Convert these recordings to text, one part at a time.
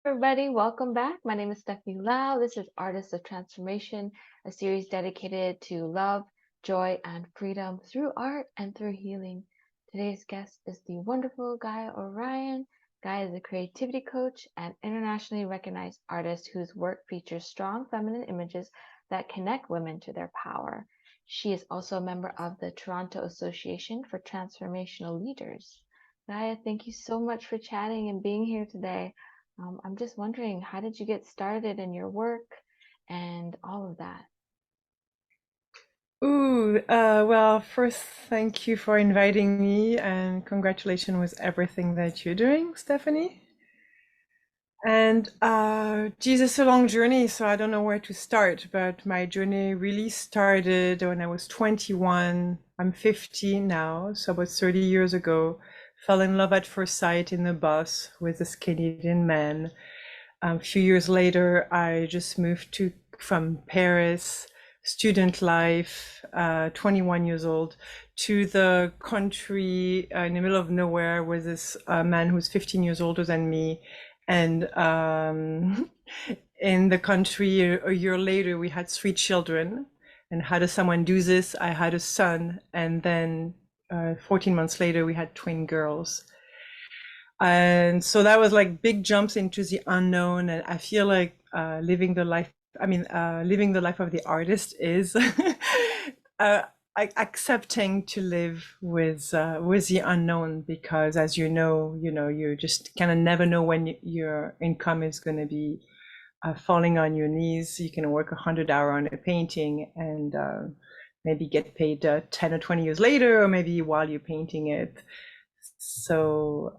Everybody, welcome back. My name is Stephanie Lau. This is Artists of Transformation, a series dedicated to love, joy, and freedom through art and through healing. Today's guest is the wonderful Gaia Orion. Gaia is a creativity coach and internationally recognized artist whose work features strong feminine images that connect women to their power. She is also a member of the Toronto Association for Transformational Leaders. Gaia, thank you so much for chatting and being here today. I'm just wondering, how did you get started in your work and all of that? Well, first, thank you for inviting me and congratulations with everything that you're doing, Stephanie. And Jesus, a long journey, so I don't know where to start, but my journey really started when I was 21. I'm 50 now, so about 30 years ago. Fell in love at first sight in the bus with this Canadian man. A few years later, I just moved from Paris, student life, 21 years old, to the country in the middle of nowhere with this man who's 15 years older than me. And in the country, a year later, we had 3 children. And how does someone do this? I had a son, and then 14 months later, we had twin girls. And so that was like big jumps into the unknown. And I feel like living the life, living the life of the artist is uh, accepting to live with the unknown, because as you just kind of never know when your income is going to be falling on your knees. You can work 100 hours on a painting and maybe get paid 10 or 20 years later, or maybe while you're painting it. So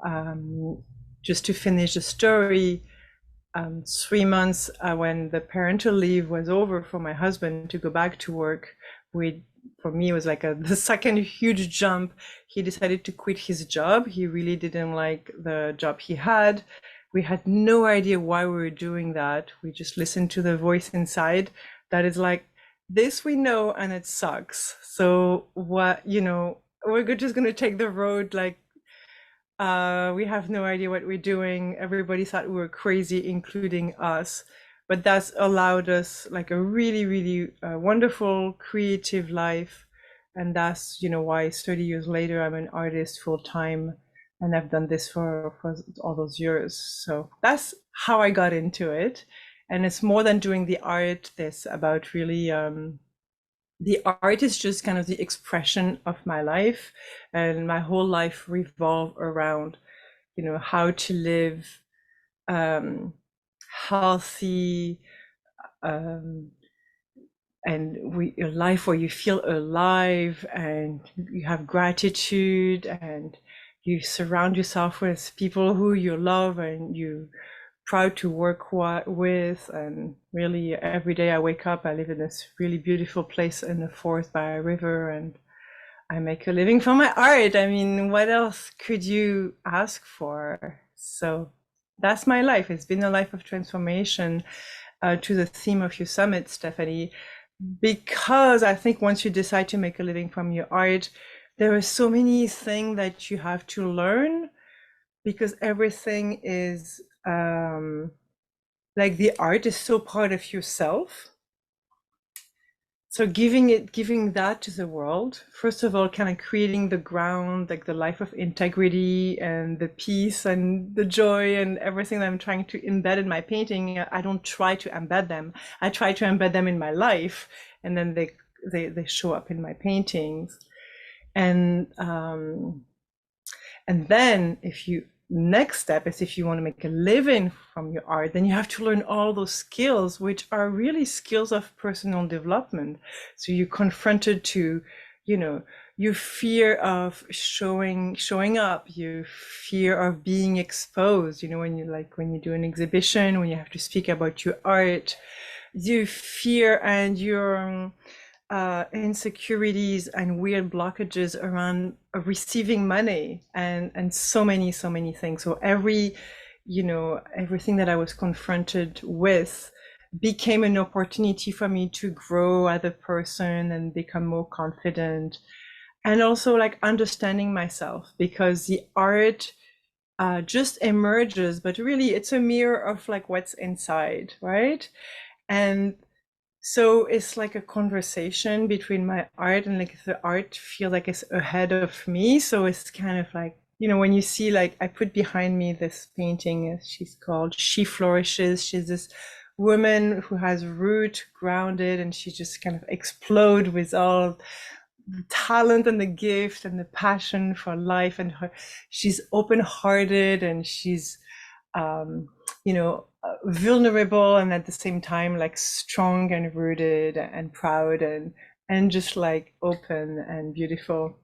just to finish the story, 3 months when the parental leave was over for my husband to go back to work, for me, it was like the second huge jump. He decided to quit his job. He really didn't like the job he had. We had no idea why we were doing that. We just listened to the voice inside that is like, this we know and it sucks. So we're just going to take the road like we have no idea what we're doing. Everybody thought we were crazy, including us. But that's allowed us like a really, really wonderful creative life. And that's, why 30 years later, I'm an artist full time. And I've done this for all those years. So that's how I got into it. And it's more than doing the art. This about really the art is just kind of the expression of my life, and my whole life revolve around how to live healthy um, and a life where you feel alive and you have gratitude, and you surround yourself with people who you love and you proud to work with. And really every day I wake up, I live in this really beautiful place in the forest by a river, and I make a living from my art. I mean, what else could you ask for? So that's my life. It's been a life of transformation, to the theme of your summit, Stephanie, because I think once you decide to make a living from your art, there are so many things that you have to learn, because everything is like the art is so part of yourself. So giving that to the world, first of all, kind of creating the ground, like the life of integrity and the peace and the joy and everything that I'm trying to embed in my painting. I don't try to embed them. I try to embed them in my life, and then they show up in my paintings. And then if you next step is, if you want to make a living from your art, then you have to learn all those skills, which are really skills of personal development. So you're confronted to, your fear of showing up, your fear of being exposed, when you do an exhibition, when you have to speak about your art, your fear and your insecurities and weird blockages around receiving money, and so many things. So everything that I was confronted with became an opportunity for me to grow as a person and become more confident, and also like understanding myself, because the art just emerges, but really it's a mirror of like what's inside, right? And so it's like a conversation between my art, and like the art feel like it's ahead of me. So it's kind of like, when you see, like, I put behind me this painting, she's called She Flourishes. She's this woman who has root grounded, and she just kind of explode with all the talent and the gift and the passion for life. And she's open-hearted, and she's vulnerable, and at the same time like strong and rooted and proud, and just like open and beautiful.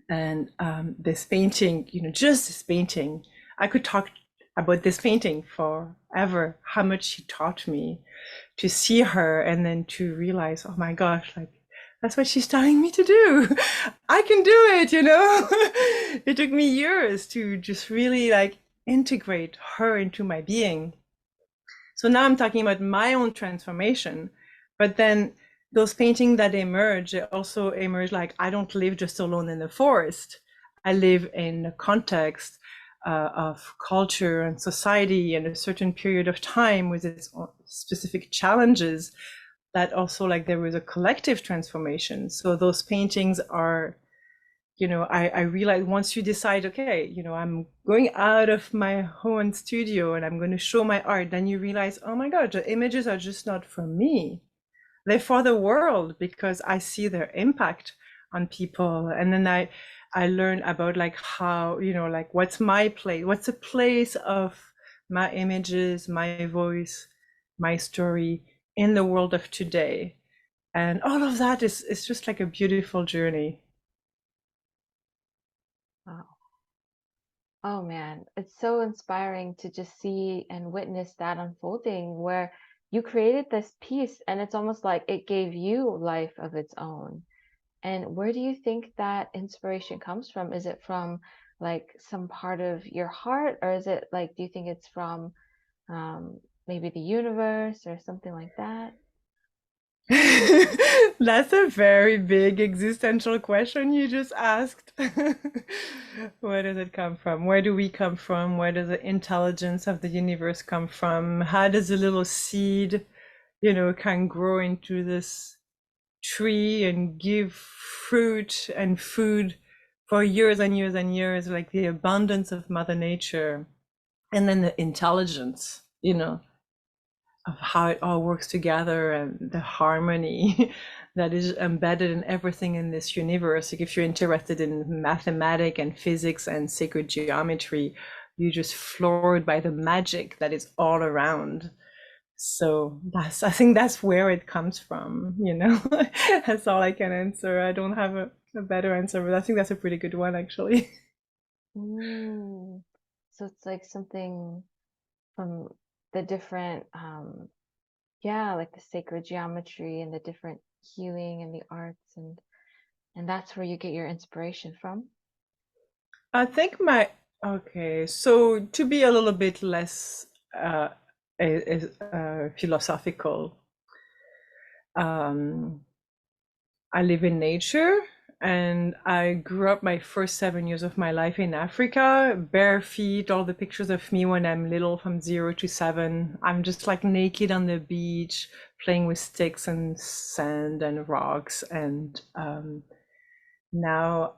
And this painting, just this painting, I could talk about this painting forever, how much she taught me, to see her and then to realize, oh my gosh, like that's what she's telling me to do. I can do it. It took me years to just really like integrate her into my being. So now I'm talking about my own transformation, but then those paintings that emerge, they also emerge like, I don't live just alone in the forest. I live in a context of culture and society and a certain period of time with its own specific challenges, that also like there was a collective transformation. So those paintings are, I realized, once you decide, okay, I'm going out of my own studio and I'm going to show my art, then you realize, oh my God, the images are just not for me. They're for the world, because I see their impact on people. And then I learned about like how, like what's my place, what's the place of my images, my voice, my story in the world of today. And all of that is just like a beautiful journey. Wow. Oh man, it's so inspiring to just see and witness that unfolding where you created this piece and it's almost like it gave you life of its own. And where do you think that inspiration comes from? Is it from like some part of your heart, or is it like, do you think it's from maybe the universe or something like that? That's a very big existential question you just asked. Where does it come from? Where do we come from? Where does the intelligence of the universe come from? How does a little seed, can grow into this tree and give fruit and food for years and years and years, like the abundance of Mother Nature, and then the intelligence, of how it all works together and the harmony that is embedded in everything in this universe. Like if you're interested in mathematics and physics and sacred geometry, you're just floored by the magic that is all around. So I think that's where it comes from. That's all I can answer. I don't have a better answer, but I think that's a pretty good one, actually. Mm. So it's like something from the different, yeah, like the sacred geometry and the different healing and the arts, and that's where you get your inspiration from. I think okay, so to be a little bit less uh, philosophical, um, I live in nature, and I grew up my first 7 years of my life in Africa, bare feet, all the pictures of me when I'm little from 0 to 7. I'm just like naked on the beach, playing with sticks and sand and rocks. And now,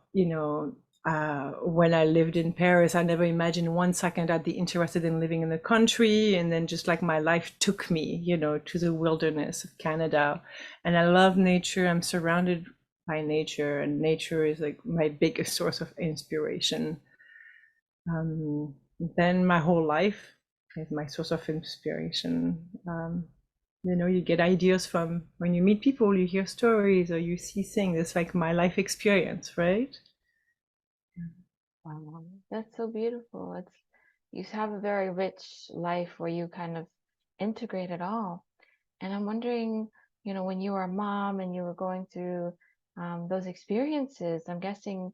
when I lived in Paris, I never imagined 1 second I'd be interested in living in the country. And then just like my life took me, to the wilderness of Canada. And I love nature. I'm surrounded by nature, and nature is like my biggest source of inspiration. Then my whole life is my source of inspiration. You get ideas from when you meet people, you hear stories or you see things. It's like my life experience, right? Wow, that's so beautiful. It's you have a very rich life where you kind of integrate it all. And I'm wondering, when you were a mom and you were going through those experiences, I'm guessing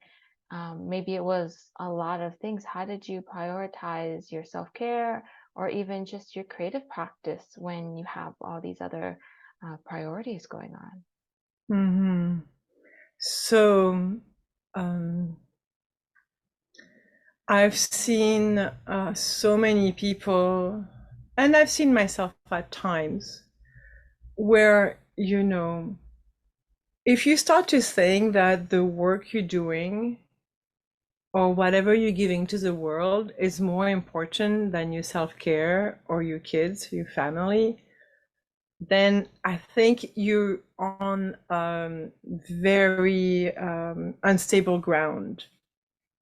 maybe it was a lot of things. How did you prioritize your self-care or even just your creative practice when you have all these other priorities going on? So, um, I've seen so many people, and I've seen myself at times, where, if you start to think that the work you're doing or whatever you're giving to the world is more important than your self-care or your kids, your family, then I think you're on very unstable ground,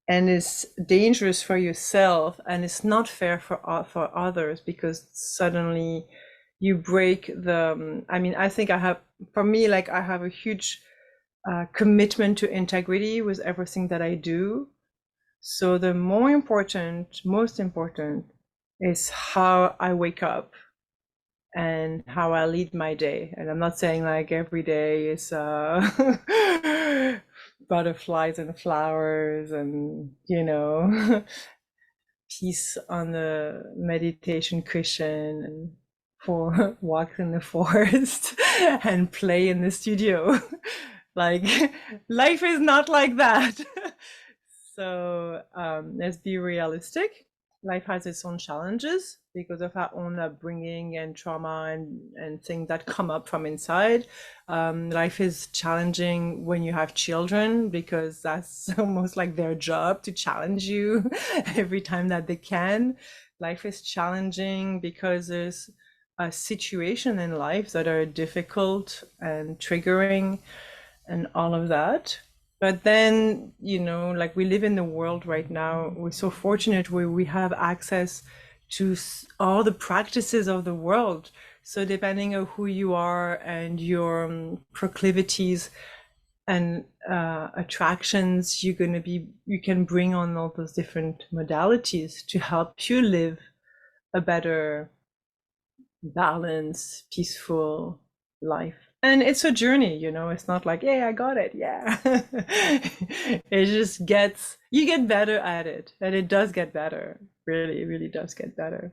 and it's dangerous for yourself, and it's not fair for others, because suddenly you break the. I mean, I think I have, for me, like I have a huge commitment to integrity with everything that I do. So the most important, is how I wake up and how I lead my day. And I'm not saying like every day is butterflies and flowers and, peace on the meditation cushion and for walks in the forest and play in the studio. Like life is not like that. So let's be realistic. Life has its own challenges because of our own upbringing and trauma and things that come up from inside. Life is challenging when you have children, because that's almost like their job to challenge you every time that they can. Life is challenging because there's a situation in life that are difficult and triggering and all of that. But then, like we live in the world right now, we're so fortunate where we have access to all the practices of the world. So depending on who you are and your proclivities and attractions, you can bring on all those different modalities to help you live a better, balanced, peaceful life. And it's a journey, it's not like, yeah, I got it. Yeah. It just you get better at it. And it does get better. Really, it really does get better.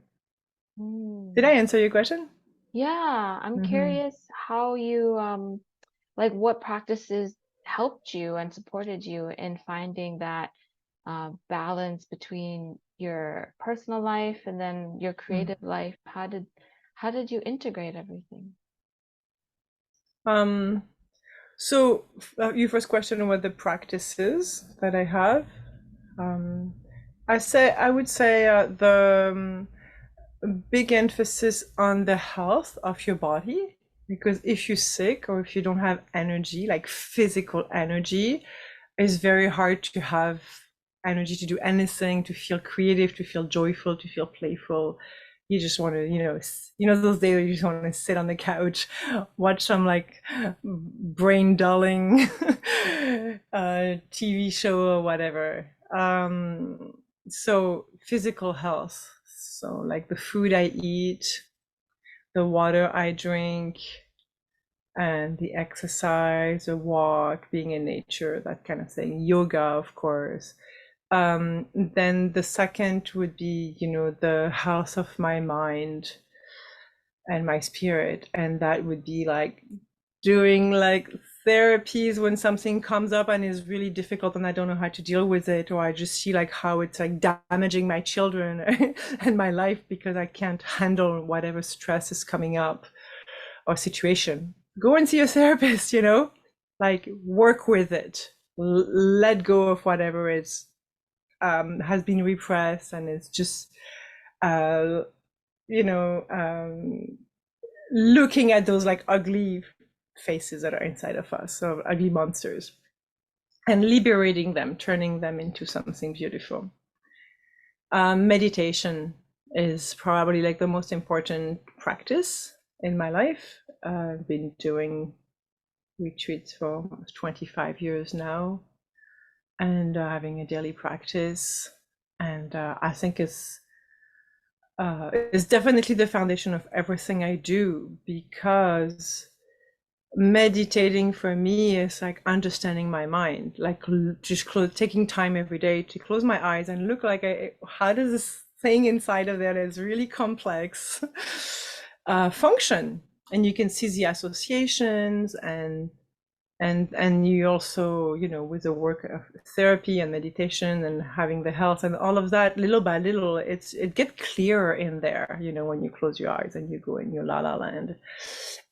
Did I Mm. answer your question? Yeah, I'm Mm-hmm. curious how you like what practices helped you and supported you in finding that balance between your personal life and then your creative life. How did you integrate everything? Um, so your first question were the practices that I have. Um, I would say big emphasis on the health of your body, because if you're sick or if you don't have energy, like physical energy, it's very hard to have energy to do anything, to feel creative, to feel joyful, to feel playful. You just want to, those days where you just want to sit on the couch, watch some like brain dulling TV show or whatever. So physical health. So like the food I eat, the water I drink, and the exercise, the walk, being in nature, that kind of thing. Yoga, of course. Then the second would be, the health of my mind and my spirit. And that would be like doing like therapies when something comes up and is really difficult and I don't know how to deal with it, or I just see like how it's like damaging my children and my life because I can't handle whatever stress is coming up or situation. Go and see a therapist, like work with it, let go of whatever is has been repressed and it's just uh, you know looking at those like ugly faces that are inside of us, so ugly monsters, and liberating them, turning them into something beautiful. Meditation is probably like the most important practice in my life. I've been doing retreats for almost 25 years now, and having a daily practice. And I think it's definitely the foundation of everything I do, because meditating for me is like understanding my mind, like just taking time every day to close my eyes and look like how does this thing inside of there that is really complex function, and you can see the associations and And you also, with the work of therapy and meditation and having the health and all of that, little by little, it gets clearer in there. When you close your eyes and you go in your la la land,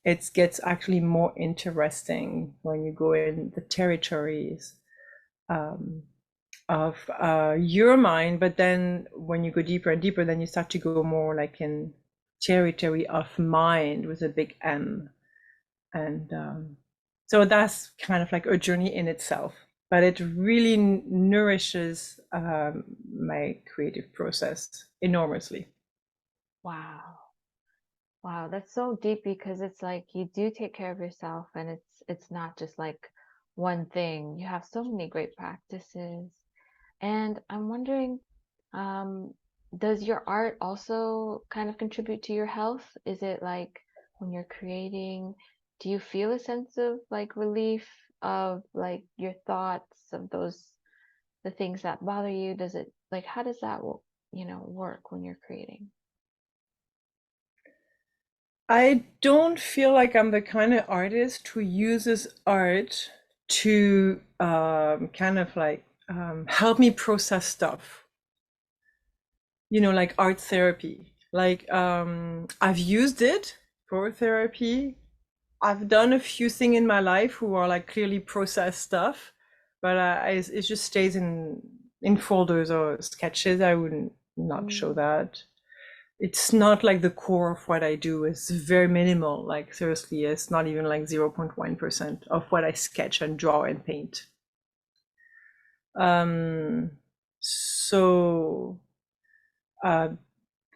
it gets actually more interesting when you go in the territories of your mind. But then when you go deeper and deeper, then you start to go more like in territory of mind with a big M. And so that's kind of like a journey in itself, but it really nourishes my creative process enormously. Wow. Wow, that's so deep because it's like you do take care of yourself and it's not just like one thing. You have so many great practices. And I'm wondering, um, does your art also kind of contribute to your health? Is it like when you're creating, do you feel a sense of like relief of like your thoughts of the things that bother you? Does it like how does that work when you're creating? I don't feel like I'm the kind of artist who uses art to kind of like help me process stuff, like art therapy. Like I've used it for therapy. I've done a few things in my life who are like clearly processed stuff, but it just stays in folders or sketches. I wouldn't not show Mm, that. It's not like the core of what I do. It's very minimal. Like seriously, it's not even like 0.1% of what I sketch and draw and paint. Um, so uh,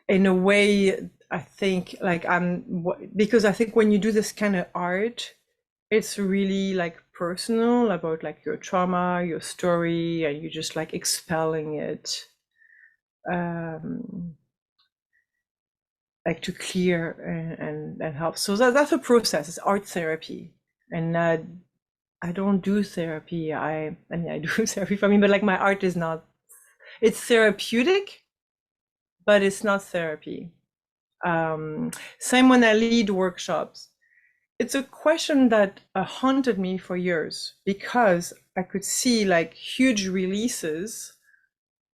in a way, I think like because I think when you do this kind of art, it's really like personal about like your trauma, your story, and you're just like expelling it, um, like to clear and help. So that's a process. It's art therapy, and I don't do therapy. I mean I do therapy for me, but like my art is not. It's therapeutic, but it's not therapy. Same when I lead workshops. It's a question that haunted me for years because I could see like huge releases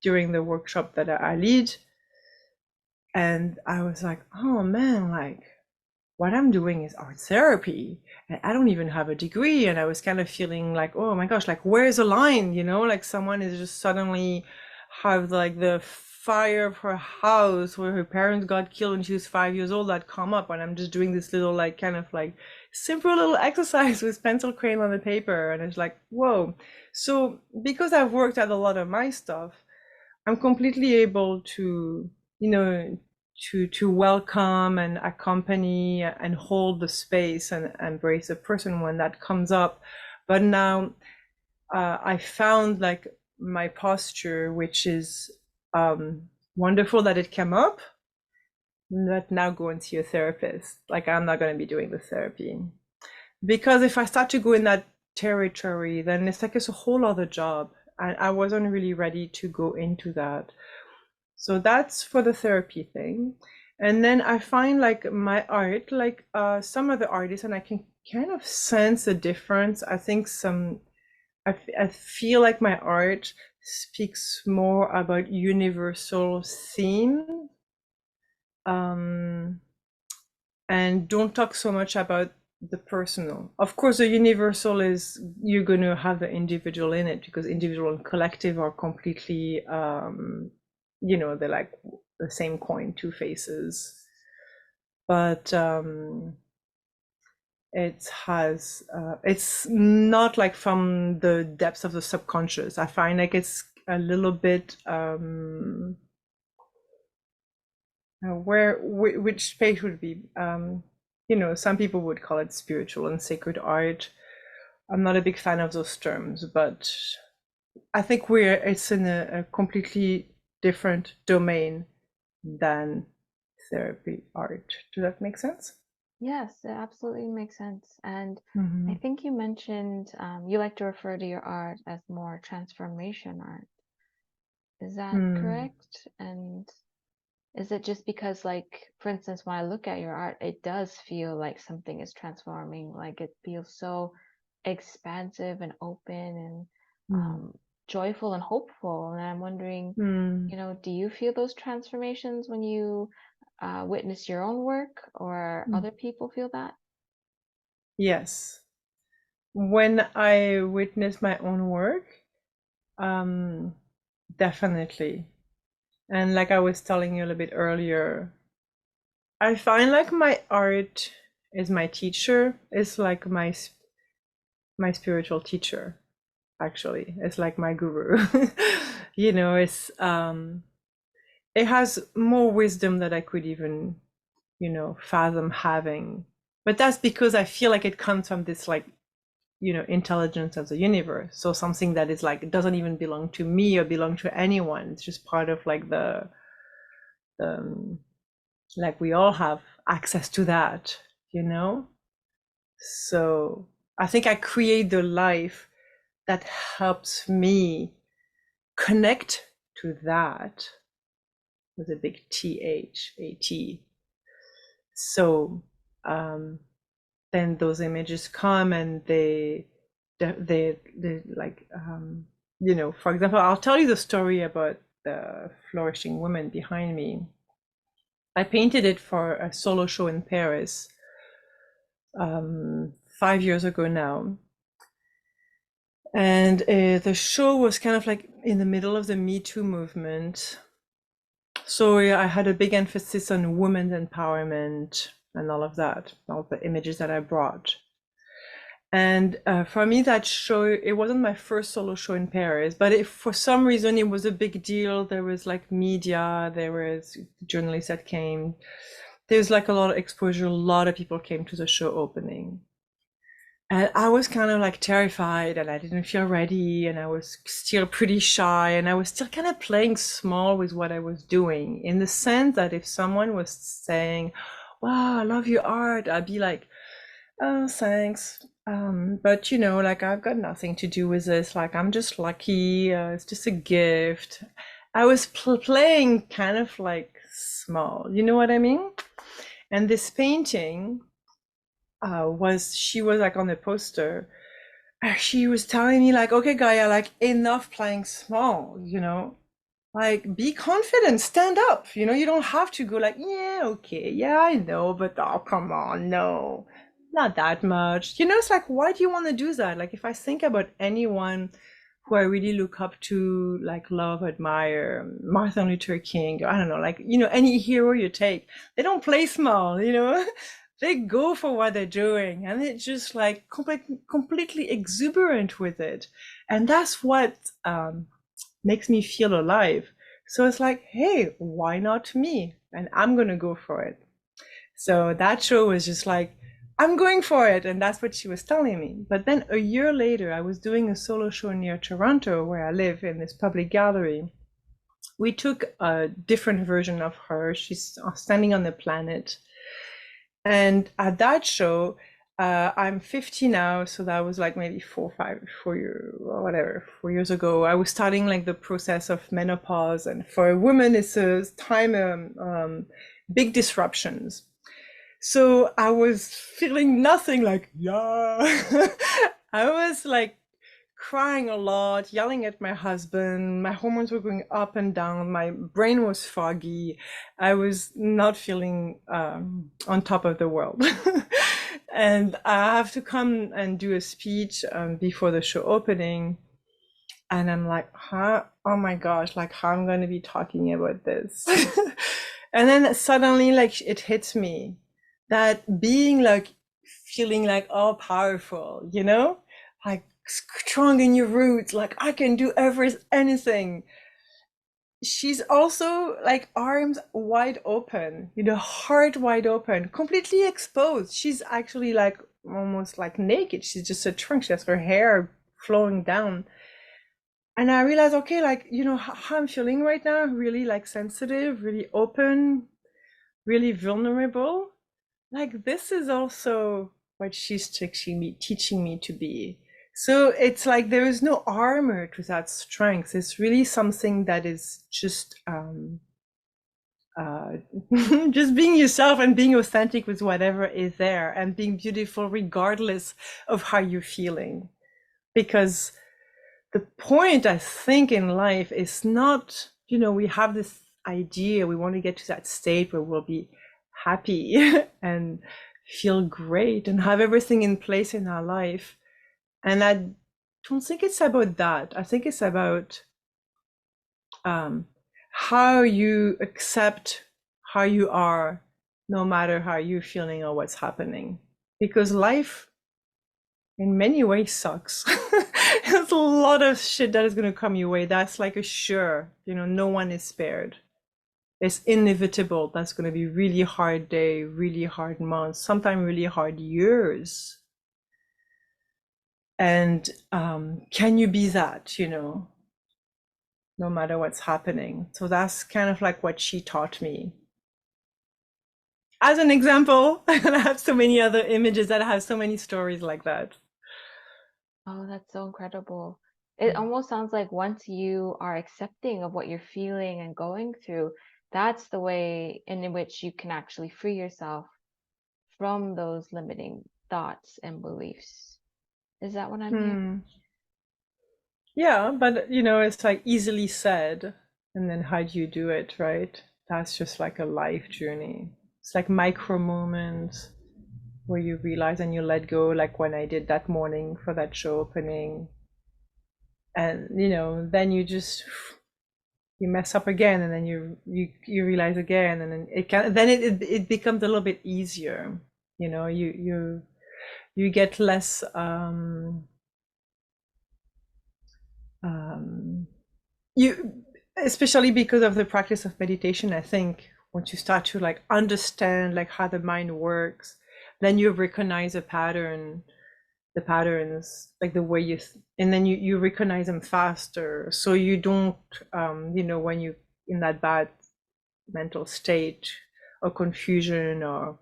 during the workshop that I lead. And I was like, oh man, like what I'm doing is art therapy. And I don't even have a degree. And I was kind of feeling like, oh my gosh, like where's the line? Like someone is just suddenly have like the fire of her house where her parents got killed when she was 5 years old that come up. And I'm just doing this little like kind of like simple little exercise with pencil crayon on the paper. And it's like, whoa. So because I've worked at a lot of my stuff, I'm completely able to, to welcome and accompany and hold the space and embrace a person when that comes up. But now I found like my posture, which is wonderful that it came up. But now go and see a therapist. Like I'm not going to be doing the therapy because if I start to go in that territory, then it's like it's a whole other job, and I wasn't really ready to go into that. So that's for the therapy thing. And then I find like my art, like some of the artists, and I can kind of sense the difference. I think I feel like my art speaks more about universal theme, um, and don't talk so much about the personal. Of course, the universal is you're going to have the individual in it because individual and collective are completely, they're like the same coin, two faces. But it's not like from the depths of the subconscious. I find like it's a little bit which space would be some people would call it spiritual and sacred art. I'm not a big fan of those terms, but I think it's in a completely different domain than therapy art. Does that make sense? yes, it absolutely makes sense. And I Mm-hmm. think you mentioned you like to refer to your art as more transformation art. Is that Mm. correct? And is it just because, like, for instance, when I look at your art, it does feel like something is transforming, like it feels so expansive and open and Mm. joyful and hopeful. And I'm wondering, Mm. do you feel those transformations when you witness your own work, or Mm. other people feel that? Yes. When I witness my own work, um, definitely. And like I was telling you a little bit earlier, I find like my art is my teacher. It's like my spiritual teacher, actually. It's like my guru. It's it has more wisdom that I could even, fathom having. But that's because I feel like it comes from this like, intelligence of the universe. So something that is like, it doesn't even belong to me or belong to anyone. It's just part of like the like we all have access to that, you know? So I think I create the life that helps me connect to that with a big THAT. So um, then those images come and they like, for example, I'll tell you the story about the flourishing woman behind me. I painted it for a solo show in Paris 5 years ago now. And the show was kind of like in the middle of the Me Too movement. So yeah, I had a big emphasis on women's empowerment and all of that, all the images that I brought. And for me, that show, it wasn't my first solo show in Paris, but for some reason, it was a big deal. There was like media, there was journalists that came. There's like a lot of exposure. A lot of people came to the show opening. And I was kind of like terrified and I didn't feel ready and I was still pretty shy and I was still kind of playing small with what I was doing, in the sense that if someone was saying, wow, I love your art, I'd be like, oh, thanks. But like I've got nothing to do with this. Like I'm just lucky. It's just a gift. I was playing kind of like small. You know what I mean? And this painting she was like on the poster. She was telling me like, okay, Gaia, like enough playing small. Like be confident, stand up. You don't have to go like, yeah, okay, yeah, I know, but oh, come on, no, not that much. It's like, why do you want to do that? Like, if I think about anyone who I really look up to, like love, admire, Martin Luther King, I don't know, like, any hero you take, they don't play small. They go for what they're doing and it's just like completely exuberant with it. And that's what makes me feel alive. So it's like, hey, why not me? And I'm going to go for it. So that show was just like, I'm going for it. And that's what she was telling me. But then a year later, I was doing a solo show near Toronto, where I live, in this public gallery. We took a different version of her. She's standing on the planet. And at that show, I'm 50 now, so that was like maybe 4 years, or whatever, 4 years ago. I was starting like the process of menopause, and for a woman, it's a time big disruptions. So I was feeling nothing, like yeah. I was like crying a lot, yelling at my husband. My hormones were going up and down. My brain was foggy. I was not feeling on top of the world. And I have to come and do a speech before the show opening. And I'm like, huh? Oh my gosh, like how I'm going to be talking about this. And then suddenly, like, it hits me that being like, feeling like all powerful, like strong in your roots, like I can do anything. She's also like arms wide open, heart wide open, completely exposed. She's actually like almost like naked. She's just a trunk. She has her hair flowing down. And I realized, okay, like, how I'm feeling right now, really like sensitive, really open, really vulnerable. Like this is also what she's teaching me to be. So it's like there is no armor to that strength. It's really something that is just uh, just being yourself and being authentic with whatever is there and being beautiful regardless of how you're feeling. Because the point, I think, in life is not, we have this idea, we want to get to that state where we'll be happy and feel great and have everything in place in our life. And I don't think it's about that. I think it's about how you accept how you are, no matter how you're feeling or what's happening. Because life, in many ways, sucks. There's a lot of shit that is going to come your way. That's like a sure, no one is spared. It's inevitable. That's going to be really hard day, really hard months, sometimes really hard years. And can you be that, no matter what's happening? So that's kind of like what she taught me. As an example, and I have so many other images that have so many stories like that. Oh, that's so incredible. It almost sounds like once you are accepting of what you're feeling and going through, that's the way in which you can actually free yourself from those limiting thoughts and beliefs. Is that what I'm hearing? Yeah, but it's like easily said. And then how do you do it, right? That's just like a life journey. It's like micro moments where you realize and you let go, like when I did that morning for that show opening. And then you mess up again, and then you realize again, and then it becomes a little bit easier. You get less you especially because of the practice of meditation. I think once you start to like understand like how the mind works, then you recognize the patterns, like the way and then you recognize them faster, so you don't when you in that bad mental state or confusion, or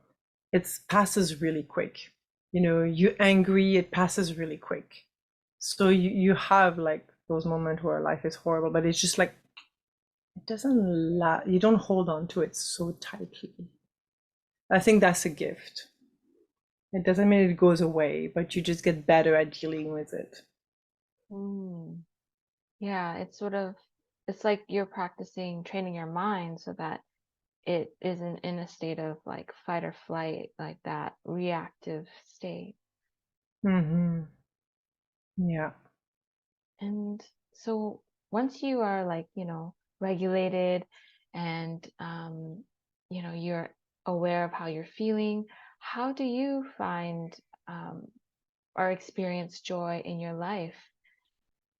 it passes really quick. You're angry, it passes really quick. So you have like those moments where life is horrible, but it's just like it doesn't you don't hold on to it so tightly. I think that's a gift. It doesn't mean it goes away, but you just get better at dealing with it. Mm. Yeah, it's like you're practicing training your mind so that it isn't in a state of like fight or flight, like that reactive state. Mm-hmm. Yeah. And so once you are like, regulated and you're aware of how you're feeling, how do you find um, or experience joy in your life?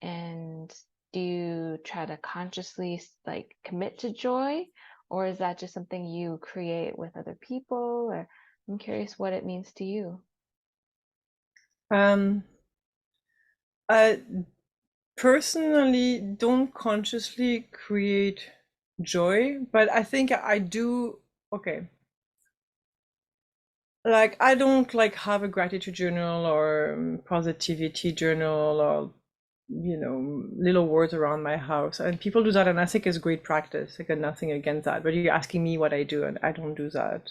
And do you try to consciously like commit to joy, or is that just something you create with other people? Or I'm curious what it means to you. Um, I personally don't consciously create joy, but I think I do. Okay. Like I don't like have a gratitude journal or positivity journal or little words around my house, and people do that, and I think it's great practice. I got nothing against that, but you're asking me what I do, and I don't do that.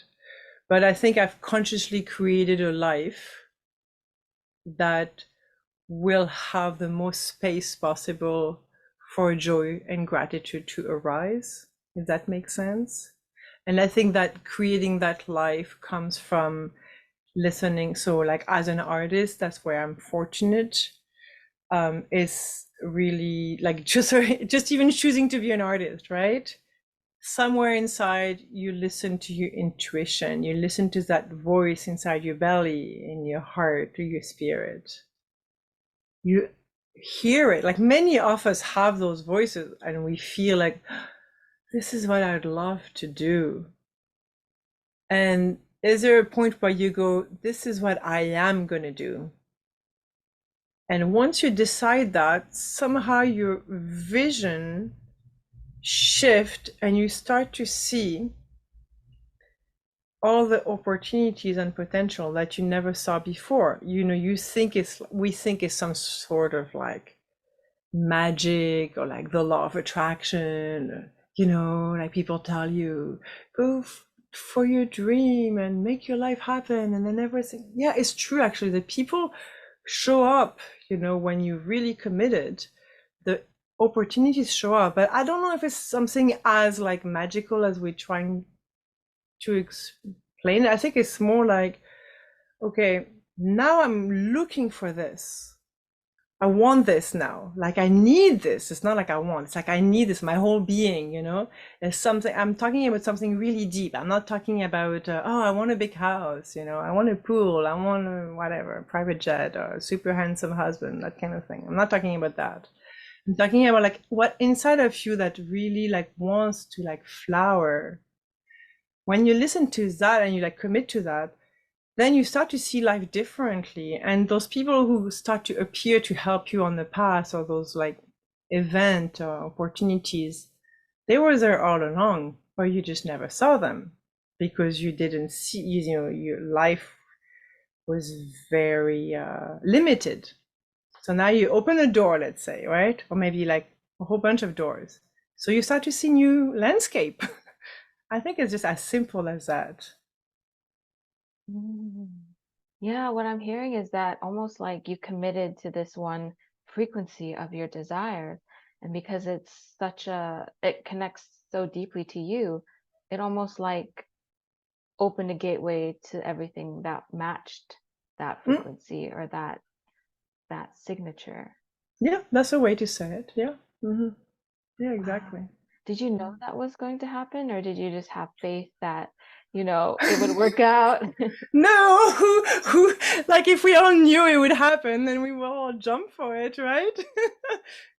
But I think I've consciously created a life that will have the most space possible for joy and gratitude to arise, if that makes sense. And I think that creating that life comes from listening. So like as an artist, that's where I'm fortunate, is really like just even choosing to be an artist, right? Somewhere inside you listen to your intuition, you listen to that voice inside your belly, in your heart, to your spirit. You hear it. Like many of us have those voices and we feel like this is what I'd love to do. And is there a point where you go, this is what I am going to do? And once you decide that, somehow your vision shift and you start to see all the opportunities and potential that you never saw before. We think it's some sort of like magic or like the law of attraction. You know, like people tell you, go for your dream and make your life happen, and then everything. Yeah, it's true actually. The people show up, you know, when you're really committed. The opportunities show up, but I don't know if it's something as like magical as we're trying to explain. I think it's more like, okay, now I'm looking for this. I want this now. Like I need this. It's not like I want. It's like I need this. My whole being, you know. There's something. I'm talking about something really deep. I'm not talking about oh, I want a big house. You know, I want a pool. I want a whatever, a private jet or a super handsome husband. That kind of thing. I'm not talking about that. I'm talking about like what inside of you that really like wants to like flower. When you listen to that and you like commit to that, then you start to see life differently. And those people who start to appear to help you on the path, or those like event or opportunities, they were there all along, but you just never saw them because you didn't see, you know, your life was very limited. So now you open a door, let's say, right? Or maybe like a whole bunch of doors. So you start to see new landscape. I think it's just as simple as that. Mm. Yeah, what I'm hearing is that almost like you committed to this one frequency of your desire, and because it connects so deeply to you, it almost like opened a gateway to everything that matched that Mm, frequency or that signature. yeah, that's a way to say it. Yeah. Yeah, Wow. exactly. Did you know that was going to happen, or did you just have faith that, it would work out? No, like if we all knew it would happen, then we would all jump for it, right?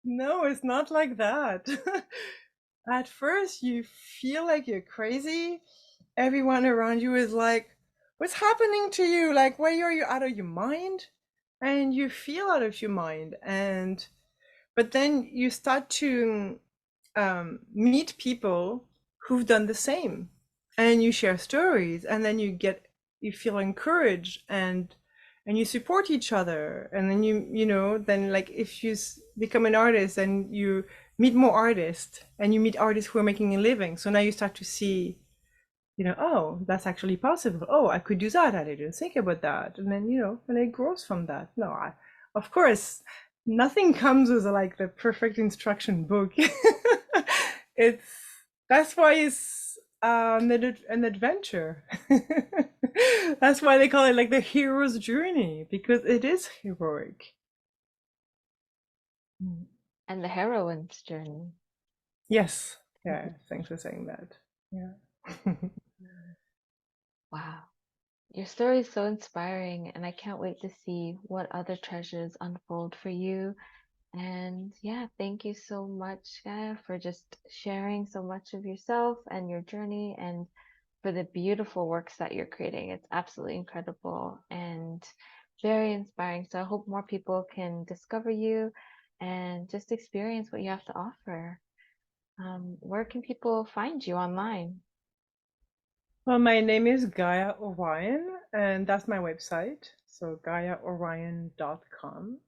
No, it's not like that. At first, you feel like you're crazy. Everyone around you is like, what's happening to you? Like, why are you out of your mind? And you feel out of your mind. But then you start to meet people who've done the same, and you share stories, and then you feel encouraged, and you support each other, and then you know, then like if you become an artist and you meet more artists, and you meet artists who are making a living, so now you start to see, you know, oh, that's actually possible. Oh, I could do that. I didn't think about that. And then, you know, and it grows from that. No, of course, nothing comes with like the perfect instruction book. It's that's why it's an adventure. That's why they call it like the hero's journey, because it is heroic. Mm. And the heroine's journey. Yes. Yeah. Thanks for saying that. Yeah. Wow. Your story is so inspiring, and I can't wait to see what other treasures unfold for you. And yeah, thank you so much, Gaia, for just sharing so much of yourself and your journey and for the beautiful works that you're creating. It's absolutely incredible and very inspiring. So I hope more people can discover you and just experience what you have to offer. Where can people find you online? Well, my name is Gaia Orion, and that's my website. So GaiaOrion.com.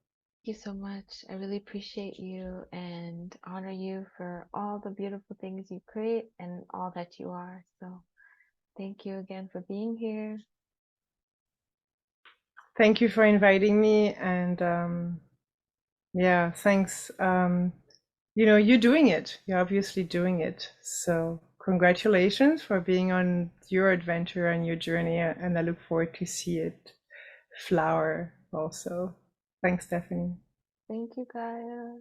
Thank you so much. I really appreciate you and honor you for all the beautiful things you create and all that you are. So thank you again for being here. Thank you for inviting me, and yeah, thanks. You know, you're doing it. You're obviously doing it. So congratulations for being on your adventure and your journey, and I look forward to see it flower also. Thanks, Stephanie. Thank you, Gaia.